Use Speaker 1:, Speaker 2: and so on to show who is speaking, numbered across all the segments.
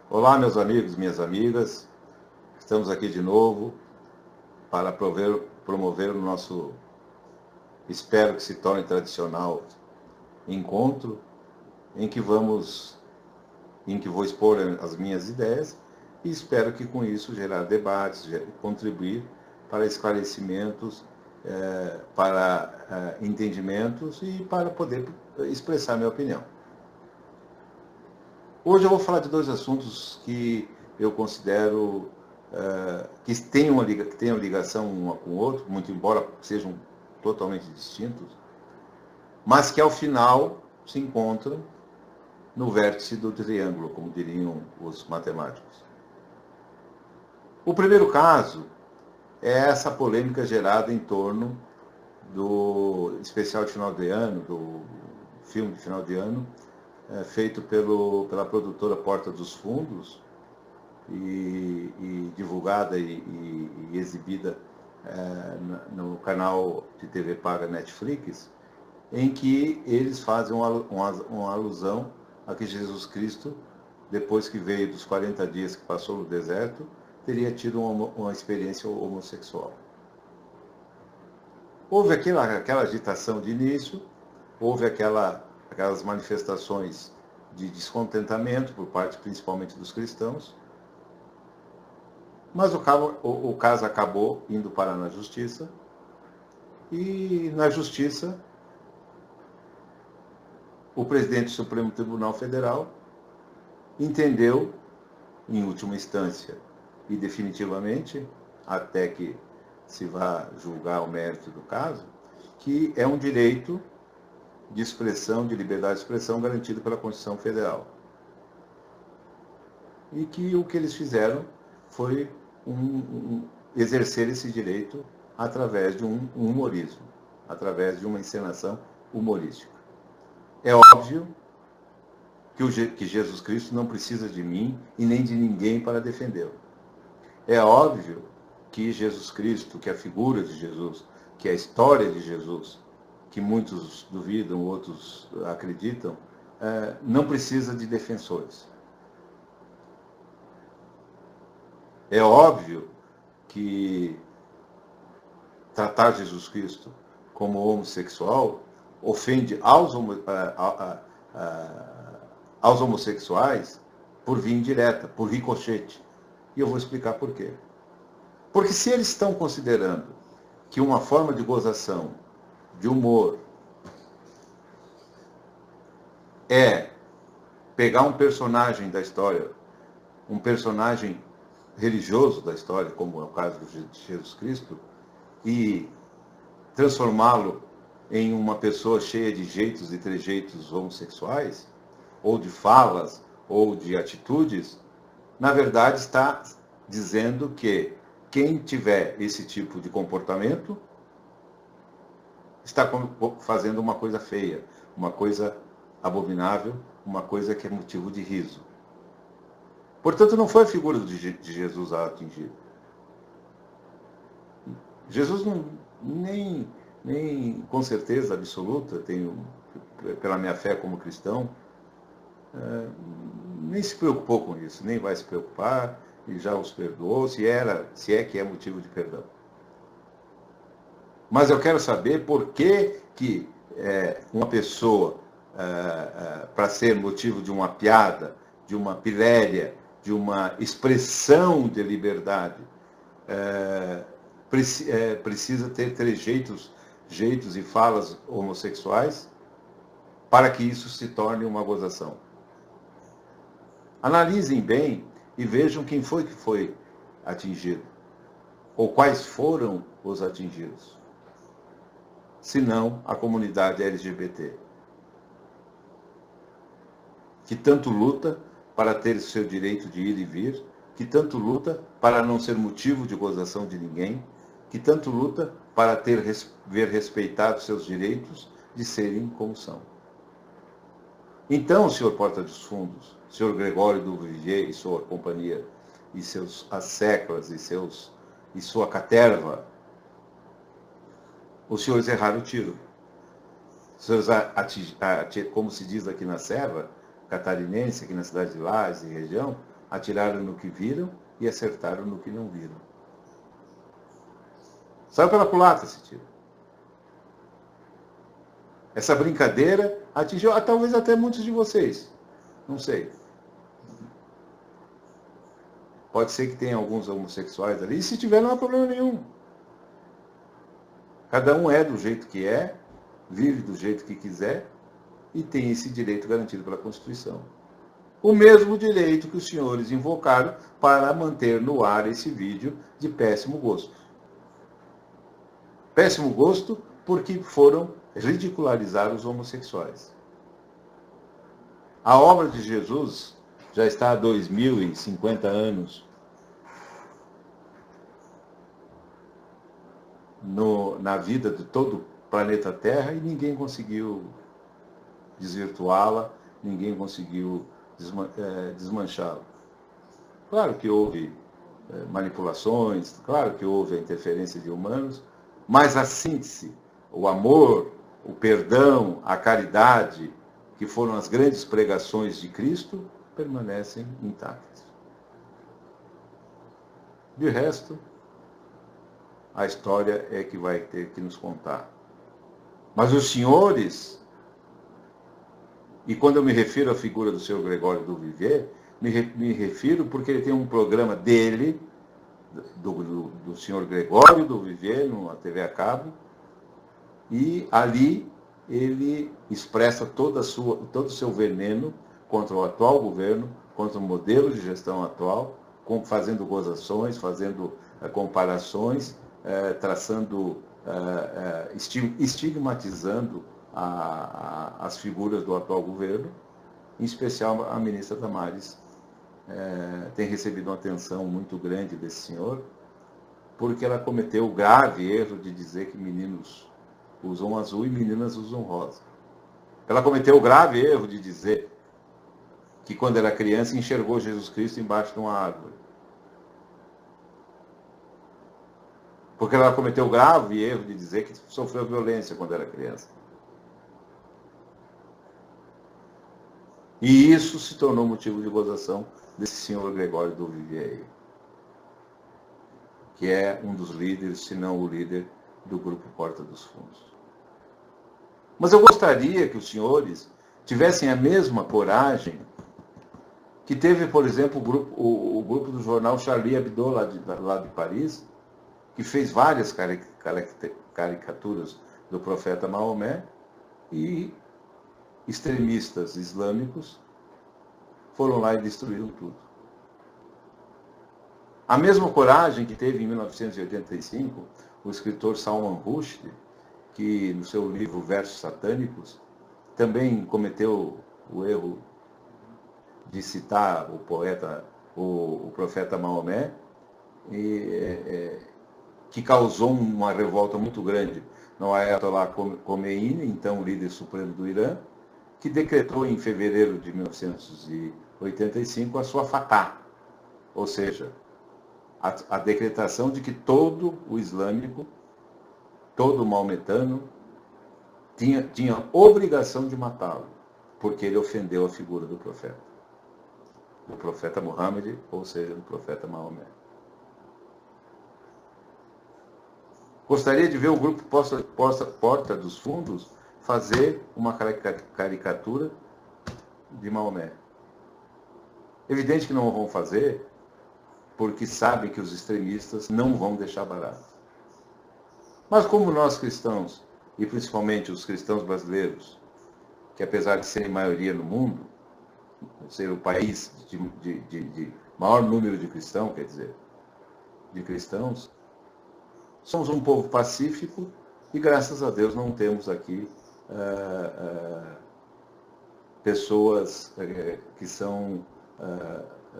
Speaker 1: Olá, meus amigos, minhas amigas. Estamos aqui de novo para promover o nosso, espero que se torne tradicional, encontro em que vou expor as minhas ideias e espero que com isso gerar debates, contribuir para esclarecimentos, para entendimentos e para poder expressar minha opinião. Hoje eu vou falar de dois assuntos que eu considero que tenham ligação um com o outro, muito embora sejam totalmente distintos, mas que ao final se encontram no vértice do triângulo, como diriam os matemáticos. O primeiro caso é essa polêmica gerada em torno do especial de final de ano, do filme de final de ano, feito pela produtora Porta dos Fundos, e divulgada e exibida no canal de TV paga Netflix, em que eles fazem uma alusão a que Jesus Cristo, depois que veio dos 40 dias que passou no deserto, teria tido uma experiência homossexual. Houve aquela agitação de início, houve aquelas manifestações de descontentamento por parte principalmente dos cristãos, mas o caso acabou indo parar na justiça, e na justiça o presidente do Supremo Tribunal Federal entendeu, em última instância e definitivamente, até que se vá julgar o mérito do caso, que é um direito de expressão, de liberdade de expressão garantido pela Constituição Federal. E que o que eles fizeram foi exercer esse direito através de um humorismo, através de uma encenação humorística. É óbvio que Jesus Cristo não precisa de mim e nem de ninguém para defendê-lo. É óbvio que Jesus Cristo, que a figura de Jesus, que a história de Jesus, que muitos duvidam, outros acreditam, não precisa de defensores. É óbvio que tratar Jesus Cristo como homossexual ofende aos homossexuais por via indireta, por ricochete. E eu vou explicar por quê. Porque se eles estão considerando que uma forma de gozação, de humor, é pegar um personagem da história, um personagem religioso da história, como é o caso de Jesus Cristo, e transformá-lo em uma pessoa cheia de jeitos e trejeitos homossexuais, ou de falas, ou de atitudes, na verdade está dizendo que quem tiver esse tipo de comportamento está fazendo uma coisa feia, uma coisa abominável, uma coisa que é motivo de riso. Portanto, não foi a figura de Jesus a atingir. Jesus nem com certeza absoluta, pela minha fé como cristão, nem se preocupou com isso, nem vai se preocupar, e já os perdoou, se é que é motivo de perdão. Mas eu quero saber por que uma pessoa, para ser motivo de uma piada, de uma piléria, de uma expressão de liberdade, precisa ter trejeitos, jeitos e falas homossexuais para que isso se torne uma gozação. Analisem bem e vejam quem foi que foi atingido, ou quais foram os atingidos, senão a comunidade LGBT, que tanto luta para ter seu direito de ir e vir, que tanto luta para não ser motivo de gozação de ninguém, que tanto luta para ver respeitados seus direitos de serem como são. Então, senhor Porta dos Fundos, senhor Gregório do Vivier e sua companhia, e seus asseclas e sua caterva, os senhores erraram o tiro. Os senhores, como se diz aqui na Serra Catarinense, aqui na cidade de Lages e região, atiraram no que viram e acertaram no que não viram. Saiu pela culatra esse tiro. Essa brincadeira atingiu talvez até muitos de vocês. Não sei. Pode ser que tenha alguns homossexuais ali. E se tiver, não há problema nenhum. Cada um é do jeito que é, vive do jeito que quiser e tem esse direito garantido pela Constituição. O mesmo direito que os senhores invocaram para manter no ar esse vídeo de péssimo gosto. Péssimo gosto porque foram ridicularizar os homossexuais. A obra de Jesus já está há 2050 anos na vida de todo o planeta Terra e ninguém conseguiu desvirtuá-la, ninguém conseguiu desmanchá-la. Claro que houve manipulações, claro que houve a interferência de humanos, mas a síntese, o amor, o perdão, a caridade, que foram as grandes pregações de Cristo, permanecem intactas. De resto, a história é que vai ter que nos contar. Mas os senhores, e quando eu me refiro à figura do senhor Gregório do Vivier, me refiro porque ele tem um programa dele, do senhor Gregório do Vivier, na TV a cabo, e ali ele expressa todo o seu veneno contra o atual governo, contra o modelo de gestão atual, fazendo gozações, fazendo comparações, traçando, estigmatizando as figuras do atual governo, em especial a ministra Damares. Tem recebido uma atenção muito grande desse senhor, porque ela cometeu o grave erro de dizer que meninos usam azul e meninas usam rosa. Ela cometeu o grave erro de dizer que quando era criança enxergou Jesus Cristo embaixo de uma árvore. Porque ela cometeu o grave erro de dizer que sofreu violência quando era criança. E isso se tornou motivo de gozação desse senhor Gregório do Vivier, que é um dos líderes, se não o líder, do grupo Porta dos Fundos. Mas eu gostaria que os senhores tivessem a mesma coragem que teve, por exemplo, o grupo do jornal Charlie Hebdo, lá de Paris, que fez várias caricaturas do profeta Maomé, e extremistas islâmicos foram lá e destruíram tudo. A mesma coragem que teve em 1985 o escritor Salman Rushdie, que no seu livro Versos Satânicos também cometeu o erro de citar o poeta, o profeta Maomé, que causou uma revolta muito grande no Ayatollah Khomeini, então líder supremo do Irã, que decretou em fevereiro de 1985 a sua fatá, ou seja, a decretação de que todo o islâmico, todo o maometano, tinha obrigação de matá-lo, porque ele ofendeu a figura do profeta Muhammad, ou seja, do profeta Maomé. Gostaria de ver o grupo Porta dos Fundos fazer uma caricatura de Maomé. Evidente que não vão fazer, porque sabem que os extremistas não vão deixar barato. Mas como nós cristãos, e principalmente os cristãos brasileiros, que apesar de serem maioria no mundo, ser o país de maior número de cristãos, quer dizer, de cristãos, somos um povo pacífico e graças a Deus não temos aqui pessoas que são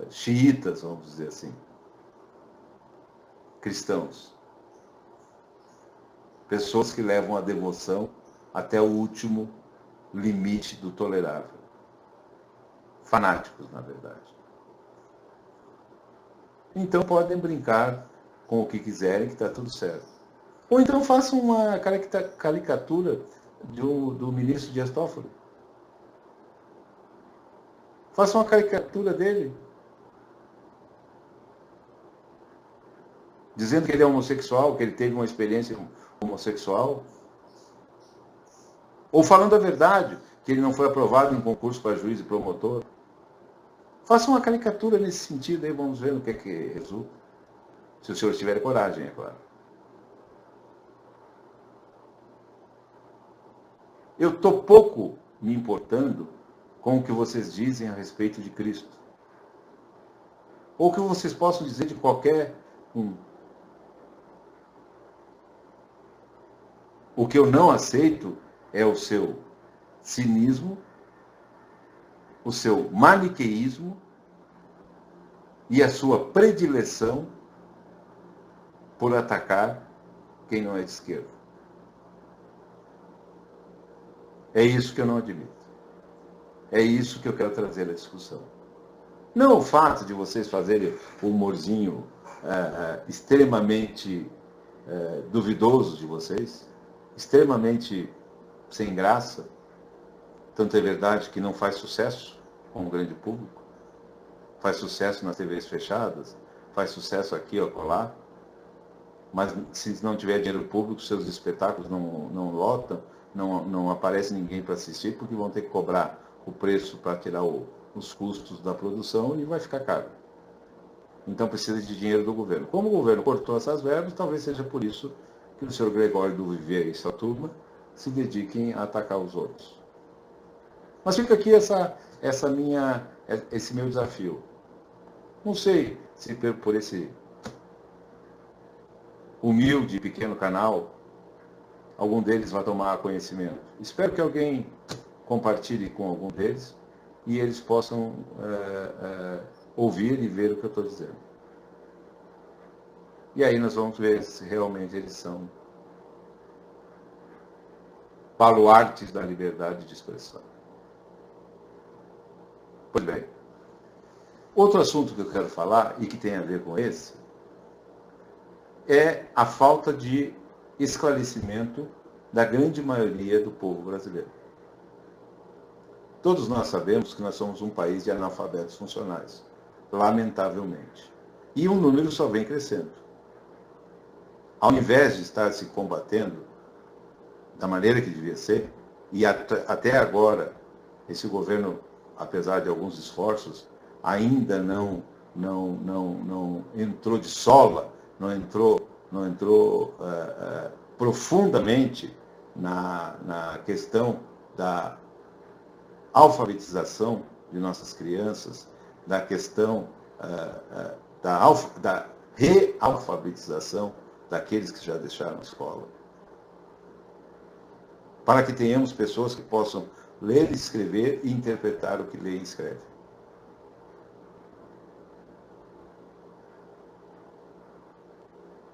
Speaker 1: xiitas, vamos dizer assim, cristãos. Pessoas que levam a devoção até o último limite do tolerável. Fanáticos, na verdade. Então podem brincar com o que quiserem, que está tudo certo. Ou então façam uma caricatura do ministro Dias Toffoli. Façam uma caricatura dele. dizendo que ele é homossexual, que ele teve uma experiência homossexual, ou falando a verdade, que ele não foi aprovado em concurso para juiz e promotor. Faça uma caricatura nesse sentido aí, vamos ver no que é que resulta. Se o senhor tiver coragem, é claro. Eu estou pouco me importando com o que vocês dizem a respeito de Cristo. Ou o que vocês possam dizer de qualquer um. O que eu não aceito é o seu cinismo, o seu maniqueísmo e a sua predileção por atacar quem não é de esquerda. É isso que eu não admito. É isso que eu quero trazer à discussão. Não o fato de vocês fazerem o humorzinho extremamente duvidoso de vocês, extremamente sem graça, tanto é verdade que não faz sucesso com o grande público, faz sucesso nas TVs fechadas, faz sucesso aqui ou acolá, mas se não tiver dinheiro público, seus espetáculos não lotam, não aparece ninguém para assistir, porque vão ter que cobrar o preço para tirar os custos da produção e vai ficar caro. Então precisa de dinheiro do governo. Como o governo cortou essas verbas, talvez seja por isso que o senhor Gregório do Vivier e sua turma se dediquem a atacar os outros. Mas fica aqui esse meu desafio. Não sei se por esse humilde pequeno canal, algum deles vai tomar conhecimento. Espero que alguém compartilhe com algum deles e eles possam ouvir e ver o que eu estou dizendo. E aí nós vamos ver se realmente eles são baluartes da liberdade de expressão. Pois bem, outro assunto que eu quero falar, e que tem a ver com esse, é a falta de esclarecimento da grande maioria do povo brasileiro. Todos nós sabemos que nós somos um país de analfabetos funcionais, lamentavelmente. E o número só vem crescendo. Ao invés de estar se combatendo da maneira que devia ser, e até agora, esse governo, apesar de alguns esforços, ainda não entrou de sola, não entrou profundamente na questão da alfabetização de nossas crianças, da questão da realfabetização daqueles que já deixaram a escola. Para que tenhamos pessoas que possam ler, escrever e interpretar o que lê e escreve.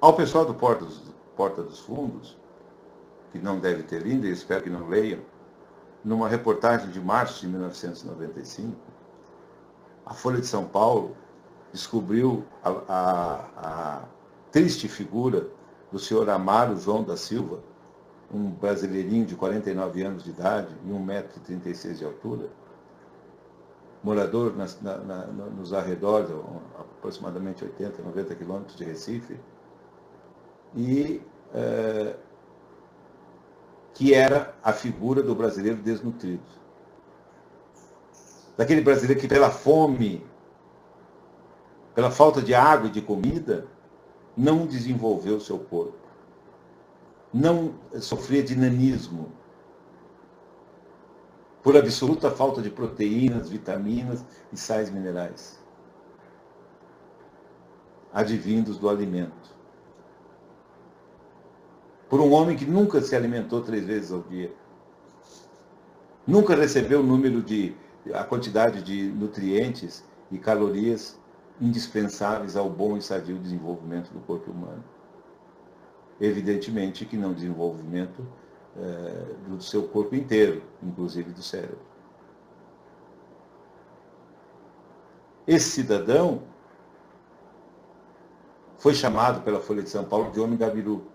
Speaker 1: Ao pessoal do Porta dos Fundos, que não deve ter lido, e espero que não leiam, numa reportagem de março de 1995, a Folha de São Paulo descobriu a triste figura do senhor Amaro João da Silva, um brasileirinho de 49 anos de idade e 1,36 m de altura, morador nos arredores, aproximadamente 80, 90 quilômetros de Recife, e que era a figura do brasileiro desnutrido. Daquele brasileiro que pela fome, pela falta de água e de comida, não desenvolveu o seu corpo. Não sofria de nanismo, por absoluta falta de proteínas, vitaminas e sais minerais, advindos do alimento. Por um homem que nunca se alimentou 3 vezes ao dia, nunca recebeu a quantidade de nutrientes e calorias indispensáveis ao bom e sadio desenvolvimento do corpo humano. Evidentemente que não desenvolvimento do seu corpo inteiro, inclusive do cérebro. Esse cidadão foi chamado pela Folha de São Paulo de homem gabiru.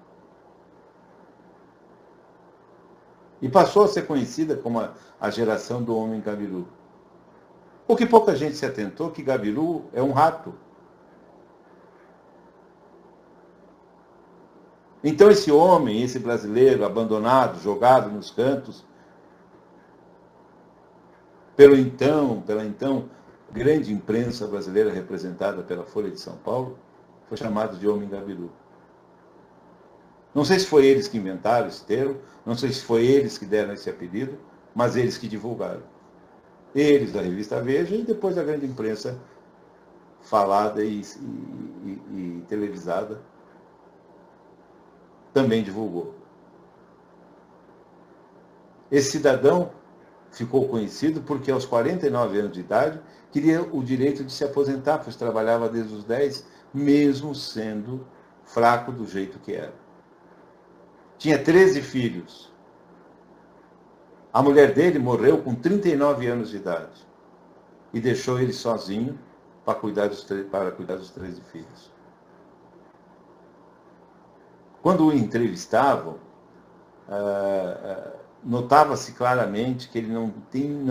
Speaker 1: E passou a ser conhecida como a geração do homem gabiru. Porque pouca gente se atentou que gabiru é um rato. Então esse homem, esse brasileiro abandonado, jogado nos cantos, pela então grande imprensa brasileira representada pela Folha de São Paulo, foi chamado de Homem Gabiru. Não sei se foi eles que inventaram esse termo, não sei se foi eles que deram esse apelido, mas eles que divulgaram. Eles, da revista Veja, e depois a grande imprensa falada e televisada também divulgou. Esse cidadão ficou conhecido porque aos 49 anos de idade queria o direito de se aposentar, pois trabalhava desde os 10, mesmo sendo fraco do jeito que era. Tinha 13 filhos. A mulher dele morreu com 39 anos de idade e deixou ele sozinho para cuidar dos 13 filhos. Quando o entrevistavam, notava-se claramente que ele não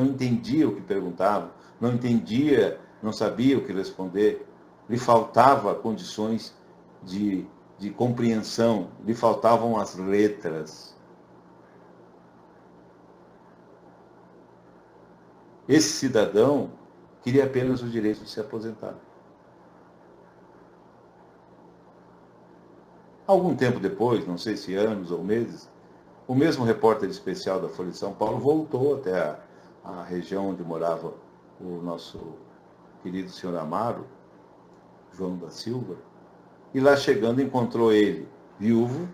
Speaker 1: entendia o que perguntavam, não entendia, não sabia o que responder, lhe faltava condições de compreensão, lhe faltavam as letras. Esse cidadão queria apenas o direito de se aposentar. Algum tempo depois, não sei se anos ou meses, o mesmo repórter especial da Folha de São Paulo voltou até a região onde morava o nosso querido senhor Amaro, João da Silva, e lá chegando encontrou ele viúvo,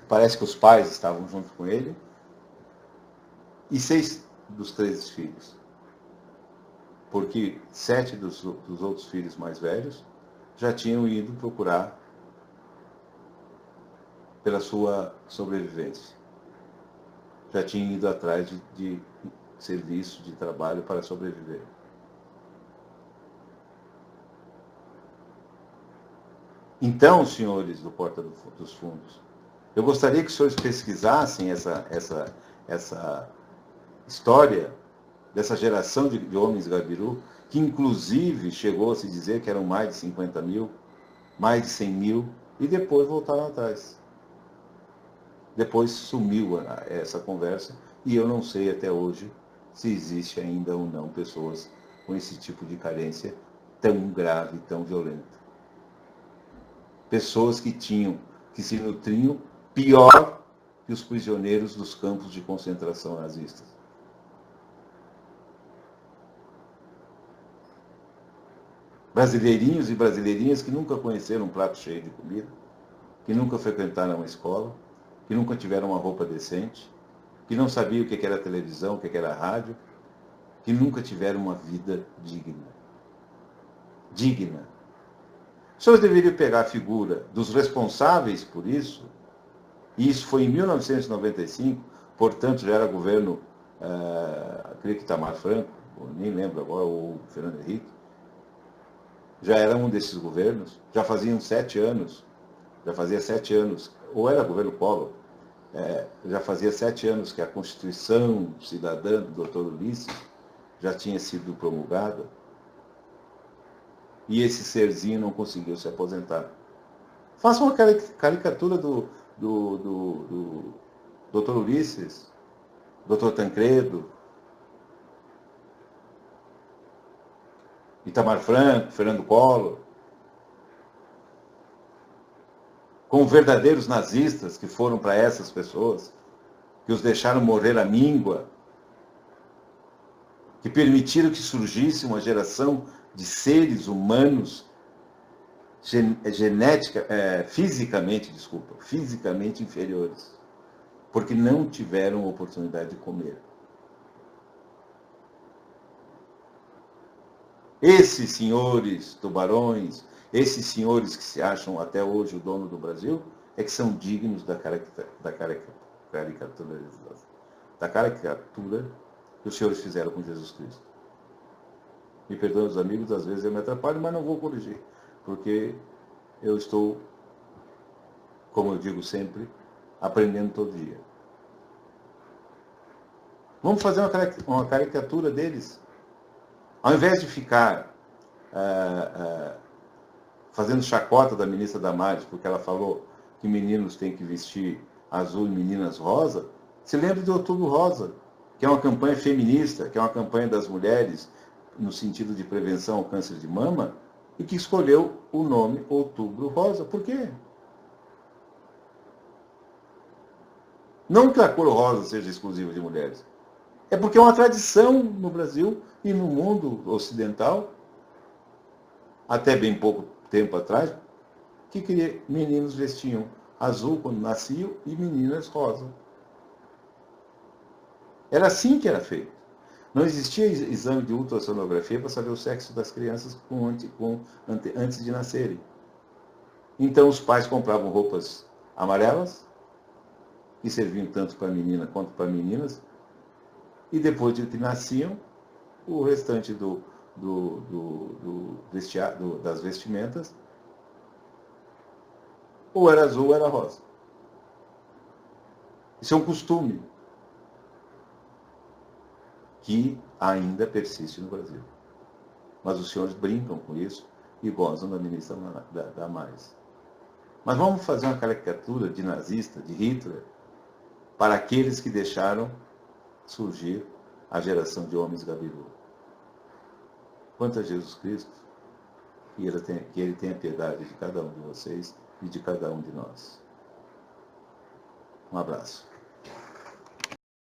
Speaker 1: parece que os pais estavam junto com ele, e 6 dos 13 filhos. Porque 7 dos outros filhos mais velhos já tinham ido procurar pela sua sobrevivência. Já tinham ido atrás de serviço, de trabalho para sobreviver. Então, senhores do Porta dos Fundos, eu gostaria que os senhores pesquisassem essa história dessa geração de homens Gabiru, que inclusive chegou a se dizer que eram mais de 50 mil, mais de 100 mil, e depois voltaram atrás. Depois sumiu essa conversa, e eu não sei até hoje se existe ainda ou não pessoas com esse tipo de carência tão grave, tão violenta. Pessoas que se nutriam pior que os prisioneiros dos campos de concentração nazistas. Brasileirinhos e brasileirinhas que nunca conheceram um prato cheio de comida, que nunca frequentaram uma escola, que nunca tiveram uma roupa decente, que não sabiam o que era televisão, o que era rádio, que nunca tiveram uma vida digna. Digna. Os senhores deveriam pegar a figura dos responsáveis por isso, e isso foi em 1995, portanto já era governo, creio que Itamar Franco, nem lembro agora, ou Fernando Henrique, já era um desses governos, já fazia 7 anos, ou era governo Collor, já fazia 7 anos que a Constituição Cidadã do Dr. Ulisses já tinha sido promulgada, e esse serzinho não conseguiu se aposentar. Faça uma caricatura do Dr. Ulisses, Dr. Tancredo, Itamar Franco, Fernando Collor, com verdadeiros nazistas que foram para essas pessoas, que os deixaram morrer à míngua, que permitiram que surgisse uma geração de seres humanos fisicamente inferiores, porque não tiveram oportunidade de comer. Esses senhores tubarões, esses senhores que se acham até hoje o dono do Brasil, é que são dignos da caricatura que os senhores fizeram com Jesus Cristo. Me perdoem os amigos, às vezes eu me atrapalho, mas não vou corrigir, porque eu estou, como eu digo sempre, aprendendo todo dia. Vamos fazer uma caricatura deles. Ao invés de ficar fazendo chacota da ministra Damares, porque ela falou que meninos têm que vestir azul e meninas rosa, se lembre de Outubro Rosa, que é uma campanha feminista, que é uma campanha das mulheres no sentido de prevenção ao câncer de mama, e que escolheu o nome Outubro Rosa. Por quê? Não que a cor rosa seja exclusiva de mulheres. É porque é uma tradição no Brasil e no mundo ocidental, até bem pouco tempo atrás, que meninos vestiam azul quando nasciam e meninas rosa. Era assim que era feito. Não existia exame de ultrassonografia para saber o sexo das crianças antes de nascerem. Então os pais compravam roupas amarelas, que serviam tanto para menina quanto para meninas, e depois de que nasciam, o restante das vestimentas ou era azul ou era rosa. Isso é um costume que ainda persiste no Brasil. Mas os senhores brincam com isso e gozam da ministra Damares. Mas vamos fazer uma caricatura de nazista, de Hitler, para aqueles que deixaram surgir a geração de homens gabiru. Quanto a Jesus Cristo, que ele tenha piedade de cada um de vocês e de cada um de nós. Um abraço.